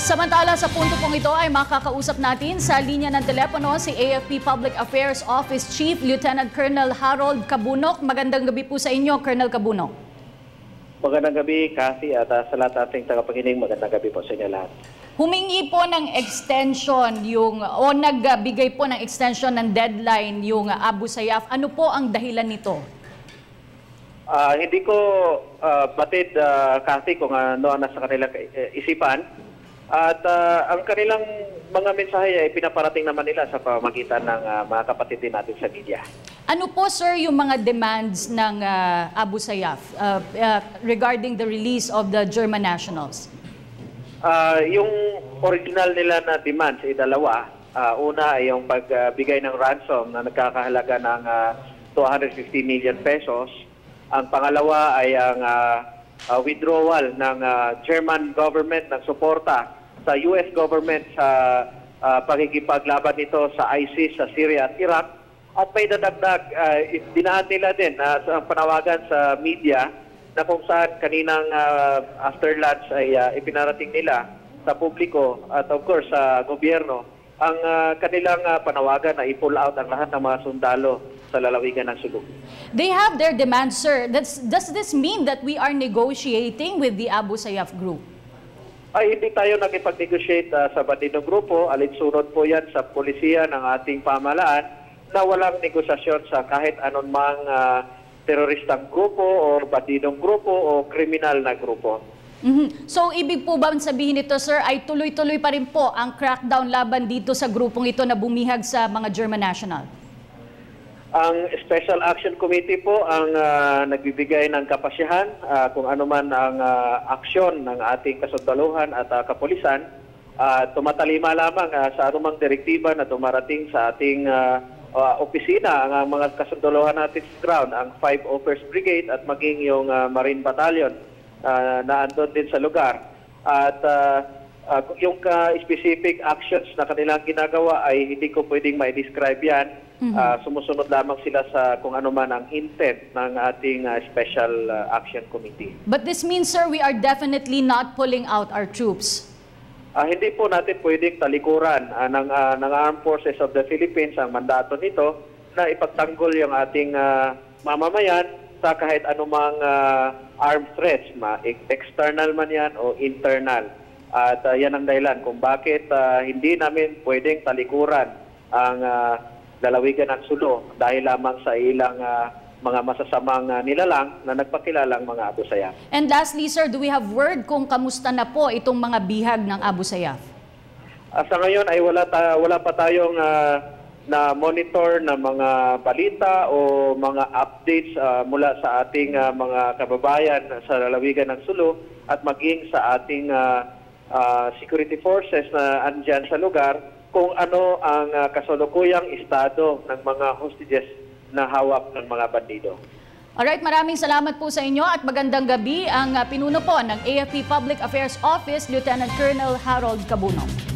Samantala sa punto pong ito ay makakausap natin sa linya ng telepono si AFP Public Affairs Office Chief Lieutenant Colonel Harold Cabunok. Magandang gabi po sa inyo, Colonel Cabunok. Magandang gabi, Kathy, at sa lahat ating tagapakinig, magandang gabi po sa inyo lahat. Humingi po ng extension nagbigay po ng extension ng deadline yung Abu Sayyaf. Ano po ang dahilan nito? Hindi ko batid, Kathy, kung ano ang nasa kanilang isipan. At ang kanilang mga mensahe ay pinaparating naman nila sa pamagitan ng mga kapatid din natin sa media. Ano po, sir, yung mga demands ng Abu Sayyaf regarding the release of the German nationals? Yung original nila na demands ay dalawa. Una ay yung pagbigay ng ransom na nagkakahalaga ng 250 million pesos. Ang pangalawa ay ang withdrawal ng German government ng suporta sa US government sa pakikipaglaban nito sa ISIS sa Syria at Iraq. At may dadagdag, dinaan nila din sa panawagan sa media na kung saan kaninang after lunch ay ipinarating nila sa publiko at of course sa gobyerno ang kanilang panawagan na i-pull out ang lahat ng mga sundalo sa lalawigan ng Sulu. They have their demands, sir. Does this mean that we are negotiating with the Abu Sayyaf group? Ay, hindi tayo nakipag-negotiate sa bandidong grupo. Alinsunod po yan sa polisiya ng ating pamahalaan na walang negosasyon sa kahit anumang teroristang grupo o bandidong grupo o kriminal na grupo. So, ibig po ba sabihin nito, sir, ay tuloy-tuloy pa rin po ang crackdown laban dito sa grupong ito na bumihag sa mga German national? Ang Special Action Committee po ang nagbibigay ng kapasyahan kung ano man ang aksyon ng ating kasundaluhan at kapulisan. Tumatalima lamang sa anumang direktiba na dumarating sa ating opisina ang mga kasundaluhan natin sa ground, ang 5 Offers Brigade at maging yung Marine Battalion na andun din sa lugar. At yung specific actions na kanilang ginagawa ay hindi ko pwedeng ma-describe yan. Sumusunod lamang sila sa kung ano man ang intent ng ating Special Action Committee. But this means, sir, we are definitely not pulling out our troops. Hindi po natin pwedeng talikuran ng Armed Forces of the Philippines ang mandato nito na ipagtanggol yung ating mamamayan sa kahit anumang armed threats, external man yan o internal. At yan ang dahilan kung bakit hindi namin pwedeng talikuran ang lalawigan ng Sulu dahil lamang sa ilang mga masasamang nilalang na nagpakilalang mga Abu Sayyaf. And lastly, sir, do we have word kung kamusta na po itong mga bihag ng Abu Sayyaf? Sa ngayon ay wala pa tayong na monitor na mga balita o mga updates mula sa ating mga kababayan sa lalawigan ng Sulu at maging sa ating security forces na andyan sa lugar kung ano ang kasalukuyang estado ng mga hostages na hawak ng mga bandido. Alright, maraming salamat po sa inyo at magandang gabi ang pinuno po ng AFP Public Affairs Office, Lieutenant Colonel Harold Cabunok.